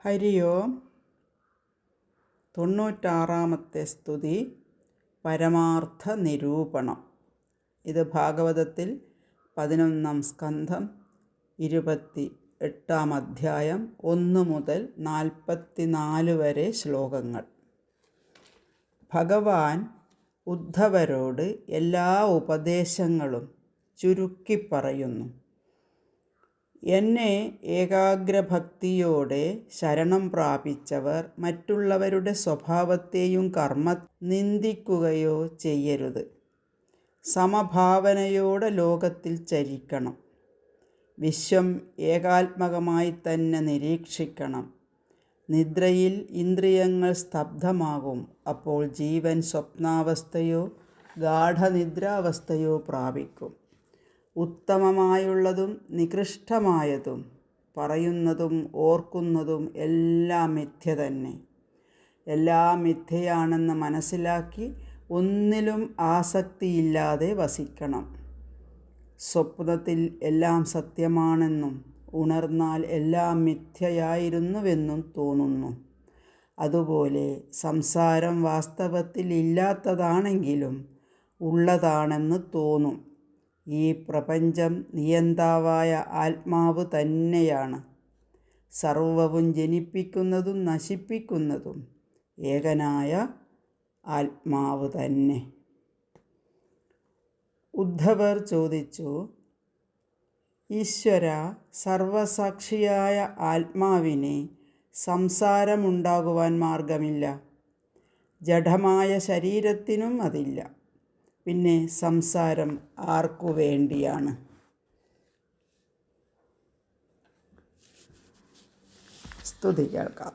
ഹരി ഓം. 96-ാമത്തെ സ്തുതി പരമാർത്ഥ നിരൂപണം. ഇത് ഭാഗവതത്തിൽ 11-ാം സ്കന്ധം 28-ാം അധ്യായം 1 മുതൽ 44 വരെ ശ്ലോകങ്ങൾ. ഭഗവാൻ ഉദ്ധവരോട് എല്ലാ ഉപദേശങ്ങളും ചുരുക്കി പറയുന്നു. എന്നെ ഏകാഗ്രഭക്തിയോടെ ശരണം പ്രാപിച്ചവർ മറ്റുള്ളവരുടെ സ്വഭാവത്തെയും കർമ്മ നിന്ദിക്കുകയോ ചെയ്യരുത്. സമഭാവനയോടെ ലോകത്തിൽ ചരിക്കണം. വിശ്വം ഏകാത്മകമായി തന്നെ നിരീക്ഷിക്കണം. നിദ്രയിൽ ഇന്ദ്രിയങ്ങൾ സ്തബ്ധമാകും. അപ്പോൾ ജീവൻ സ്വപ്നാവസ്ഥയോ ഗാഠനിദ്രാവസ്ഥയോ പ്രാപിക്കും. ഉത്തമമായുള്ളതും നികൃഷ്ടമായതും പറയുന്നതും ഓർക്കുന്നതും എല്ലാം മിഥ്യ തന്നെ. എല്ലാം മിഥ്യയാണെന്ന് മനസ്സിലാക്കി ഒന്നിലും ആസക്തിയില്ലാതെ വസിക്കണം. സ്വപ്നത്തിൽ എല്ലാം സത്യമാണെന്നും ഉണർന്നാൽ എല്ലാം മിഥ്യയായിരുന്നുവെന്നും തോന്നുന്നു. അതുപോലെ സംസാരം വാസ്തവത്തിൽ ഇല്ലാത്തതാണെങ്കിലും ഉള്ളതാണെന്ന് തോന്നും. ഈ പ്രപഞ്ചം നിയന്താവായ ആത്മാവ് തന്നെയാണ്. സർവവും ജനിപ്പിക്കുന്നതും നശിപ്പിക്കുന്നതും ഏകനായ ആത്മാവ് തന്നെ. ഉദ്ധവർ ചോദിച്ചു, ഈശ്വര, സർവസാക്ഷിയായ ആത്മാവിന് സംസാരമുണ്ടാകുവാൻ മാർഗമില്ല. ജഡമായ ശരീരത്തിനും അതില്ല. പിന്നെ സംസാരം ആർക്കു വേണ്ടിയാണ്? സ്തുതി കേൾക്കാം.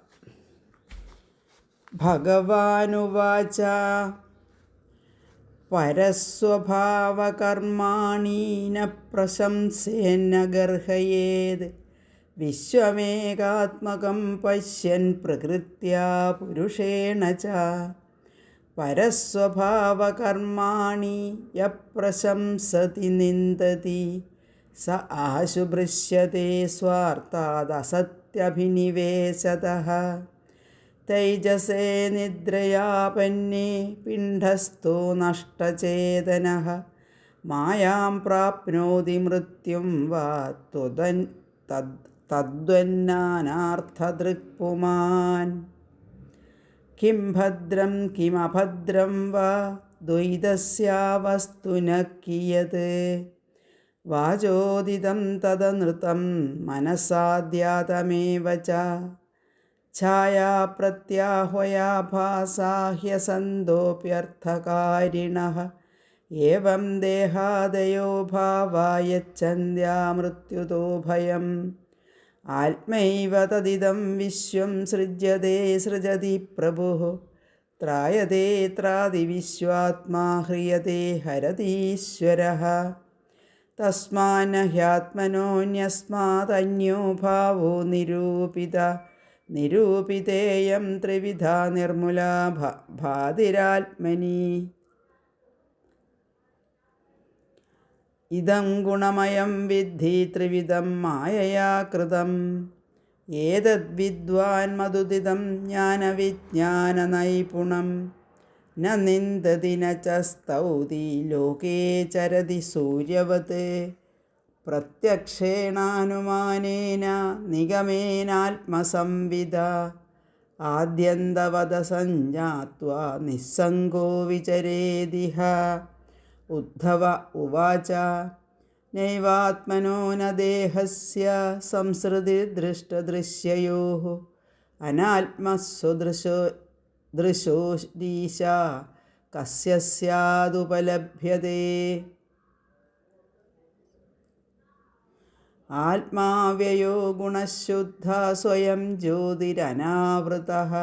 ഭഗവാനുവാച പരസ്വഭാവകർമാണി ന പ്രശംസേന്ന ഗർഹയേത് വിശ്വമേകാത്മകം പശ്യൻ പ്രകൃത്യാ പുരുഷേണ ച. പരസ്വഭാവകർമാണി യപ്രശംസതി നിന്ദതി സ ആശുഭൃശ്യത്തെ സ്വാർത്ഥാദസത്യഭിനിവേശതഃ. തൈജസേ നിദ്രയാപന്നേ പിണ്ഡസ്ഥോ നഷ്ടചേതനഃ മായാം പ്രാപ്നോതി മൃത്യും വാ തദ്വന്നാനാർത്ഥദൃക്പുമാൻ. കിം ഭദ്രം കിമഭദ്രം വാ ദ്വൈതസ്യാവസ്തുന കിയത്. വാചോദിതം തദനൃതം മനസാദ്യാതമേവ ച. ഛായാപ്രത്യാഹ്വയാഭാസാ ഹ്യസന്തോപ്യർത്ഥകാരിണഃ. ഏവം ദേഹാദയോ ഭാവാ യച്ഛന്ത്യാ മൃത്യുതോ ഭയം. ആത്മൈവ തദിദം വിശ്വം സൃജ്യതേ സൃജതി പ്രഭുഃ. ത്രായതേ ത്രാതി വിശ്വാത്മാ ഹ്രിയതേ ഹരതീശ്വരഃ. തസ്മാന്ന ഹ്യാത്മനോന്യസ്മാദന്യോ ഭാവോ നിരൂപിത. നിരൂപിതേയം ത്രിവിധാ നിർമുലാ ഭാതിരാത്മനി. ഇദം ഗുണമയം വിദ്ധി ത്രിവിധം മായയാ കൃതം. ഏതദ്വിദ്വാൻ മധുദിതം ജ്ഞാനവിജ്ഞാനനൈപുണം. ന നിന്ദതി ന ച സ്തൗതി ലോകേ ചരതി സൂര്യവത്. പ്രത്യക്ഷേണാനുമാനേന നിഗമേനാത്മസംവിദ. ആദ്യന്തവദ സഞ്ജാത്വാ നിസ്സംഗോ വിചരേദിഹ. ഉദ്ധവ ഉവാച നൈവാത്മനോ ന ദേഹസ്യ സംസൃതിർദൃഷ്ടദൃശ്യയോഃ. അനാത്മസ്വദൃശോരീശ കസ്യ സ്യാദുപലഭ്യതേ. ആത്മാവ്യയോ ഗുണശുദ്ധ സ്വയം ജ്യോതിരനാവൃതഃ.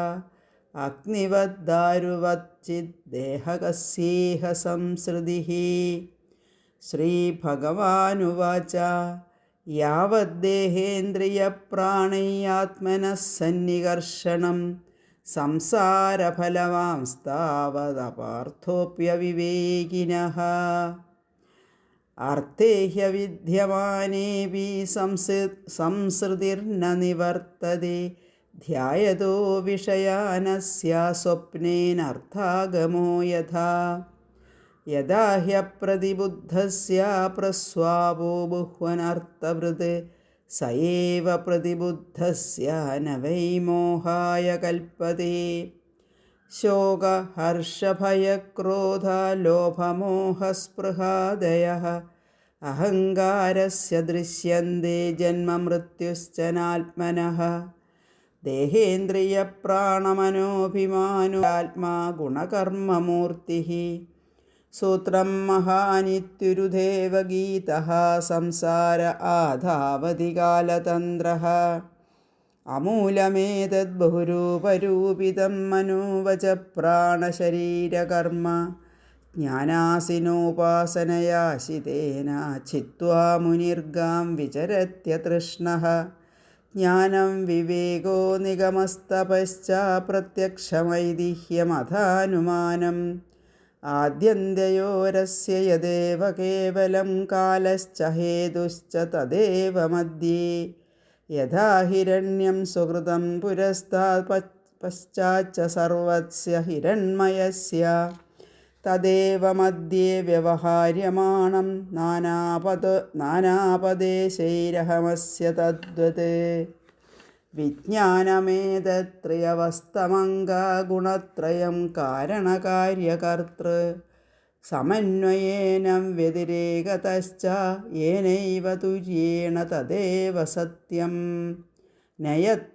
അഗ്നിവദ്ദാരുവച്ചിദ്ദേഹകസ്യേഹ സംസൃതിഃ. ശ്രീഭഗവാനുവാച യാവദ്ദേഹേന്ദ്രിയപ്രാണൈയാത്മനഃ സന്നികർഷണം സംസാരഫലമാംസ്താവദപാർത്ഥോപ്യവിവേകിനഃ. അർത്ഥേ ഹ്യവിദ്യമാനേപി സംസൃതിർന നിവർത്തതേ ധ്യായതോ വിഷയാനസ്യ സ്വപ്നേനർത്ഥാഗമോ യഥാ യഥാ ഹ്യപ്രതിബുദ്ധസ്യ പ്രസ്വാപോ ബഹ്വനർത്ഥവൃത് സ ഏവ പ്രതിബുദ്ധസ്യ ന വൈ മോഹായ കൽപ്പതേ. ശോക ഹർഷഭയക്രോധ ലോഭമോഹസ്പൃഹാദയഃ അഹങ്കാരസ്യ ദൃശ്യന്തെ ജന്മമൃത്യുശ്ച നാത്മനഃ. ദേഹേന്ദ്രിയപ്രാണമനോഭിമാനോ ഗുണകർമ്മമൂർത്തിഃ. സൂത്രം മഹാനിത്യുരുദേവ ഗീതഃ സംസാര ആധാവതി കാലതന്ത്രഃ. അമൂലമേതദ് ബഹുരൂപരൂപിതം മനോവച പ്രാണശരീരകർമ്മ ജ്ഞാനാസിനോപാസനയാശിതേന ചിത്വാ മുനിർഗാം വിചരത്യതൃഷ്ണഃ. ജ്ഞാനം വിവേകോ നിഗമസ്തപശ്ച പ്രത്യക്ഷമൈതിഹ്യമഥാനുമാനം ആദ്യന്ത്യയോരസ്യ യദേവ കേവലം കാലശ്ച ഹേതുശ്ച തദേവ മധ്യേ. യഥാ ഹിരണ്യം സുകൃതം പുരസ്താത് പശ്ചാച്ച സർവസ്യ ഹിരണ്മയസ്യ തദേവ മധ്യേ വ്യവഹാര്യമാണം നാനാപദേശൈരഹമസ്യ തദ്വത്. വിജ്ഞാനമേതത്രയവസ്തമംഗുണത്രയം കാരണകാര്യകർതൃ സമന്വയേന വ്യതിരേകതശ്ച യേനൈവ തുര്യേണ തദേവ സത്യം. നയത്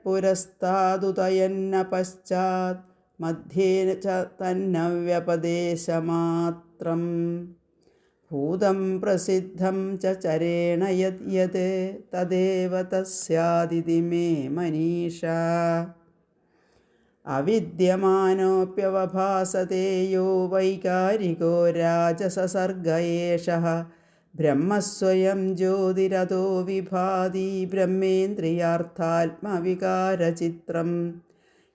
പശ്ചാത് മധ്യേ ച തന്ന വ്യപദേശമാത്രം. ഭൂതം പ്രസിദ്ധം ച ചരേണ യത് തദേവ തസ്യാദിതി മേ മനീഷാ. അവിദ്യമാനോപ്യവഭാസത്തെ യോ വൈകാരികോ രാജസസർഗ ഏഷഃ. ബ്രഹ്മസ്വയം ജ്യോതിരതോ വിഭാതി ബ്രഹ്മേന്ദ്രിയാർത്ഥാത്മവികാരചിത്രം.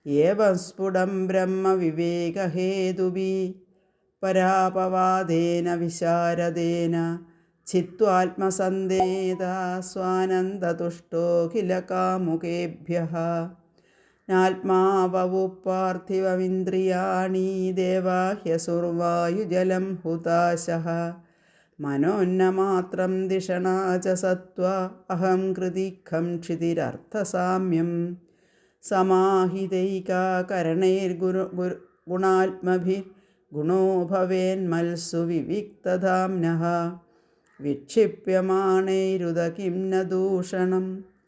ഏവം സ്ഫുടം ബ്രഹ്മവിവേകഹേതുഭിः പരാപവാദേന വിശാരദേന ചിത്വാത്മസന്ദേതാ സ്വാനന്ദതുഷ്ടോഖിലകാമുകേഭ്യഃ. നാത്മാവവുപാർത്ഥിവമിന്ദ്രിയാണി ദേവാഹ്യസുർവായുജലം ഹുതാശഃ. മനോന്നമാത്രം ധിഷണാ ച സത്വ അഹം കൃതിഖം ക്ഷിതിരർത്ഥസാമ്യം. സമാഹിതൈകാകരണൈർഗുണാത്മഭിർഗുണോ ഭവേന്മൽസു വിവിക്തധാംനഃ. വിക്ഷിപ്യമാണൈരുത കിം ന ദൂഷണം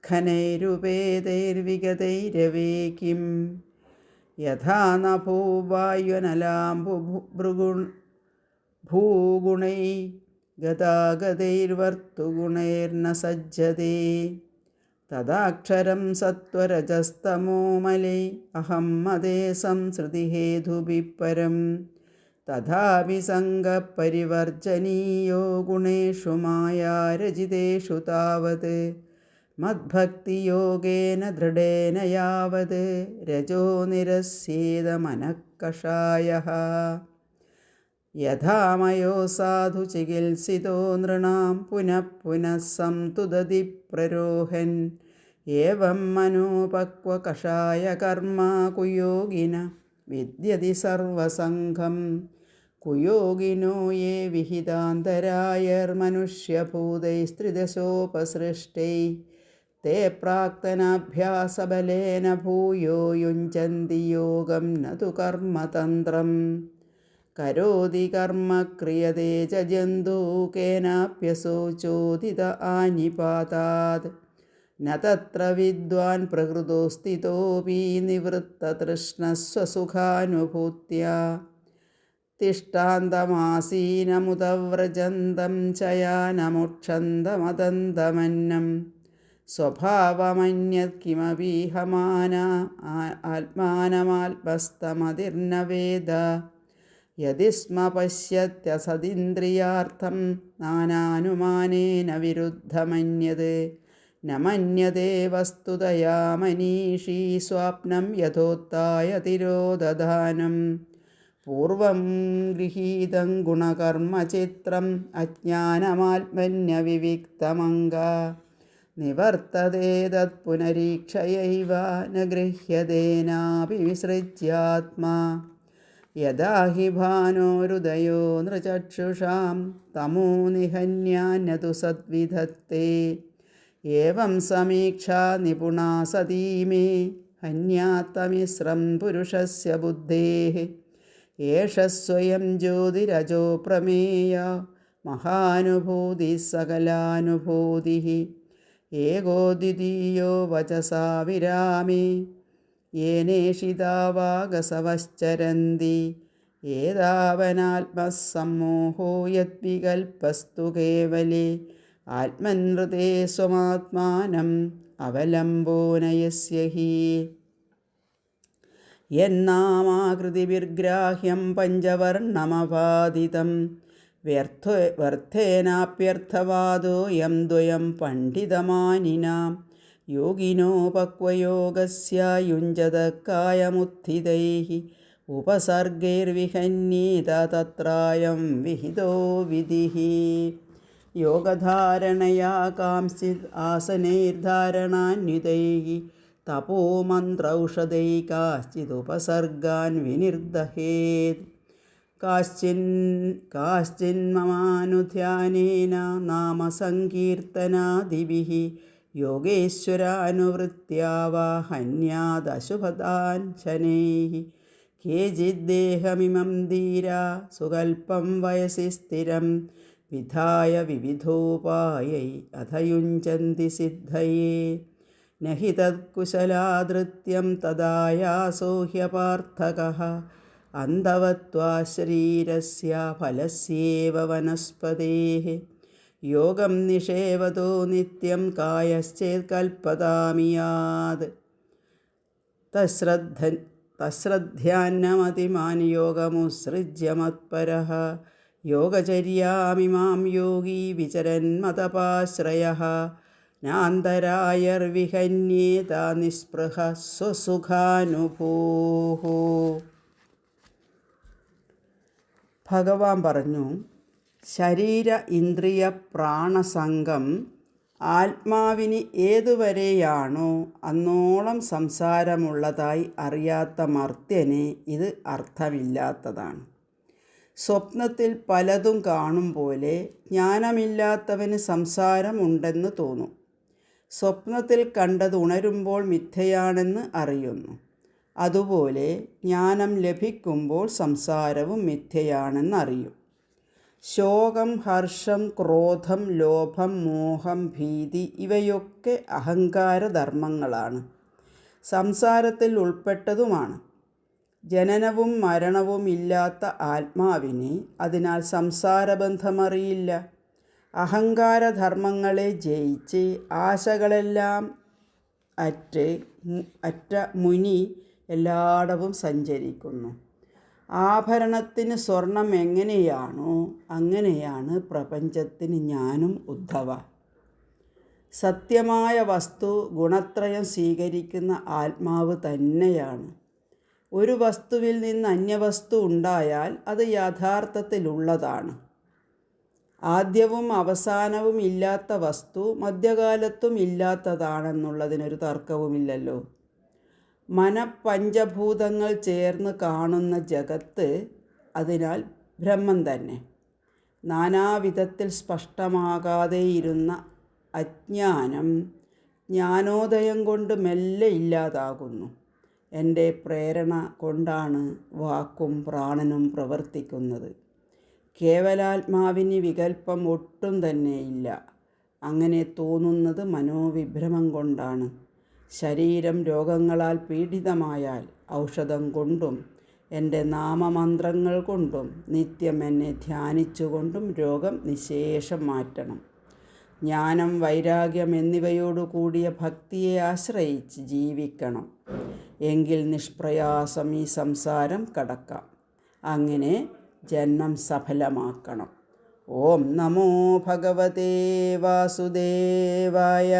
ഘനൈരുപേതൈർവിഗതൈരവേ കിം. യഥാ നഭോ വായുനലാംബുഭൂഗുണൈ ഗതാഗതൈർവർത്തുഗുണൈർന സജ്ജതേ. തദാക്ഷരം സത്വരജസ്തമോമലൈ അഹം മദേ സംസൃതിഹേതുഭിः പരം. തഥാപി സംഗപരിവർജനീയോ ഗുണേഷു മായാരചിതേഷു താവത്. മദ്ഭക്തിയോഗേന ദൃഢേന യാവത് രജോ നിരസ്യേത മനഃകഷായഃ. യഥാ മയോ സാധു ചികിത്സിതോ നൃണാം പുനഃ പുനഃ സംതുദതി പ്രരോഹൻ. ഏവം മനോപക്വകഷായകർമ്മ കുയോഗിന വിദ്യതി സർവസംഘം. കുയോഗിനോ യേ വിഹിതാന്തരായർമനുഷ്യഭൂതൈസ്ത്രിദശോപസൃഷ്ടൈ തേ പ്രാക്തനാഭ്യാസബലേന ഭൂയോ യുഞ്ജന്തി യോഗം ന തു കർമ്മതന്ത്രം. കരോതി കർമ്മ ക്രിയതേ ച ജന്തു കേനാപ്യസോ ചോദിത ആനിപാതാത്. ന തത്ര വിദ്വാൻ പ്രകൃതോസ്ഥിതോപി നിവൃത്തതൃഷ്ണസ്വസുഖാനുഭൂത്യാ. തിഷ്ഠാന്തമാസീനമുദവ്രജന്തം ചയാനമുക്ഷന്തമദന്തമന്നം. സ്വഭാവമന്യത് കിമപീഹമാന ആത്മാനമാത്മസ്തമതിർന വേദ. യദി സ്മ പശ്യത്യസദിന്ദ്രിയാർത്ഥം നാനാനുമാനേന വിരുദ്ധമന്യത്. ന മന്യതേ വസ്തുതയാ മനീഷീ സ്വാപ്നം യഥോത്ഥായ തിരോദധാനം. പൂർവം ഗൃഹീതം ഗുണകർമ്മചിത്രം അജ്ഞാനമാത്മന്യവിവിക്തമംഗ. നിവർത്തതേ തത്പുനരീക്ഷയൈവ ന ഗൃഹ്യതേനാപി വിസൃജ്യാത്മാ യഥാ ഹി ഭാനോരുദയോ നൃചക്ഷുഷാം തമോ നിഹന്യാന്യതു സദ്വിധത്തെ ഏവം സമീക്ഷാ നിപുണാ സതീ മേ ഹന്യാത്തമിശ്രം പുരുഷസ്യ ബുദ്ധേഃ ഏഷ സ്വയം ജ്യോതിരജോ പ്രമേയ മഹാനുഭൂതിഃ സകലാനുഭൂതിഃ ഏകോ ദ്വിതീയോ വചസാ വിരാമേ യേനേഷിതാവാഗസവശ്ചരന്തി ഏതാവനാത്മസമ്മോഹോ യദ്വികൽപസ്തു കേവലേ ആത്മനൃതേ സ്വമാത്മാനം അവലംബോനയസ്യ ഹി യന്നാമാകൃതിവിർഗ്രാഹ്യം പഞ്ചവർണ്ണമപാദിതം വ്യർത്ഥേനാപ്യർത്ഥവാദോ യം ദ്വയം പണ്ഡിതമാനിനാം യോഗിനോ പക്വയോഗസ്യ യുഞ്ജത കായമുത്ഥിതൈഃ ഉപസർഗൈർവിഹന്യേത തത്രായം വിഹിതോ വിധിഃ യോഗധാരണയാ കാംശ്ചിത് ആസനൈർധാരണാന്വിതൈഃ തപോ മന്ത്രൗഷധൈകാശ്ചിദുപസർഗാൻ വിനിർദഹേത് കാശ്ചിന്മമാനുധ്യാനേന നാമസങ്കീർത്തനാദിഭിः യോഗേശ്വരാനുവൃത്ത്യാ വാ ഹന്യാദശുഭതാൻ ശനൈഃ കേചിദ്ദേഹമിമം ധീരാ സുകൽപ്പം വയസി സ്ഥിരം വിധായ വിവിധോപായൈ അഥ യുഞ്ജന്തി സിദ്ധയേ നഹി തത്കുശലാദൃത്യം തദായാസോ ഹ്യപാർത്ഥകഃ അന്ധവത്വാ ശരീരസ്യ ഫലസ്യേവ വനസ്പതേഃ യോഗം നിഷേവതോ നിത്യം കായശ്ചേത് കൽപ്പതാമി യാത് തശ്രദ്ധ്യാന്നമതിമാൻ യോഗമുത്സൃജ്യ മത്പരഃ യോഗചര്യാമിമാം യോഗീ വിചരന്മതപാശ്രയഃ നാന്തരായർവിഹന്യേത നിസ്പൃഹ സ്വസുഖാനുഭൂഃ. ഭഗവാൻ പറഞ്ഞു, ശരീര ഇന്ദ്രിയ പ്രാണസംഗം ആത്മാവിന് ഏതുവരെയാണോ അന്നോളം സംസാരമുള്ളതായി അറിയാത്ത മർത്യന് ഇത് അർത്ഥമില്ലാത്തതാണ്. സ്വപ്നത്തിൽ പലതും കാണും പോലെ ജ്ഞാനമില്ലാത്തവന് സംസാരം ഉണ്ടെന്ന് തോന്നും. സ്വപ്നത്തിൽ കണ്ടത് ഉണരുമ്പോൾ മിഥ്യയാണെന്ന് അറിയുന്നു. അതുപോലെ ജ്ഞാനം ലഭിക്കുമ്പോൾ സംസാരവും മിഥ്യയാണെന്നറിയും. ശോകം, ഹർഷം, ക്രോധം, ലോഭം, മോഹം, ഭീതി ഇവയൊക്കെ അഹങ്കാരധർമ്മങ്ങളാണ്. സംസാരത്തിൽ ഉൾപ്പെട്ടതുമാണ്. ജനനവും മരണവും ഇല്ലാത്ത ആത്മാവിനെ അതിനാൽ സംസാരബന്ധമറിയില്ല. അഹങ്കാരധർമ്മങ്ങളെ ജയിച്ച് ആശകളെല്ലാം അറ്റ മുനി എല്ലായിടവും സഞ്ചരിക്കുന്നു. ആഭരണത്തിന് സ്വർണം എങ്ങനെയാണോ അങ്ങനെയാണ് പ്രപഞ്ചത്തിന് ഞാനും ഉദ്ധവ. സത്യമായ വസ്തു ഗുണത്രയം സ്വീകരിക്കുന്ന ആത്മാവ് തന്നെയാണ്. ഒരു വസ്തുവിൽ നിന്ന് അന്യവസ്തു ഉണ്ടായാൽ അത് യഥാർത്ഥത്തിലുള്ളതാണ്. ആദ്യവും അവസാനവും ഇല്ലാത്ത വസ്തു മധ്യകാലത്തും ഇല്ലാത്തതാണെന്നുള്ളതിനൊരു തർക്കവുമില്ലല്ലോ. മനഃപഞ്ചഭൂതങ്ങൾ ചേർന്ന് കാണുന്ന ജഗത്ത് അതിനാൽ ബ്രഹ്മം തന്നെ. നാനാവിധത്തിൽ സ്പഷ്ടമാകാതെയിരുന്ന അജ്ഞാനം ജ്ഞാനോദയം കൊണ്ട് മെല്ലെ ഇല്ലാതാകുന്നു. എൻ്റെ പ്രേരണ കൊണ്ടാണ് വാക്കും പ്രാണനും പ്രവർത്തിക്കുന്നത്. കേവലാത്മാവിന് വികല്പം ഒട്ടും തന്നെയില്ല. അങ്ങനെ തോന്നുന്നത് മനോവിഭ്രമം കൊണ്ടാണ്. ശരീരം രോഗങ്ങളാൽ പീഡിതമായാൽ ഔഷധം കൊണ്ടും എൻ്റെ നാമമന്ത്രങ്ങൾ കൊണ്ടും നിത്യം എന്നെ ധ്യാനിച്ചുകൊണ്ടും രോഗം നിശേഷം മാറ്റണം. ജ്ഞാനം, വൈരാഗ്യം എന്നിവയോടുകൂടിയ ഭക്തിയെ ആശ്രയിച്ച് ജീവിക്കണം. എങ്കിൽ നിഷ്പ്രയാസം ഈ സംസാരം കടക്കാം. അങ്ങനെ ജന്മം സഫലമാക്കണം. ഓം നമോ ഭഗവതേ വാസുദേവായ.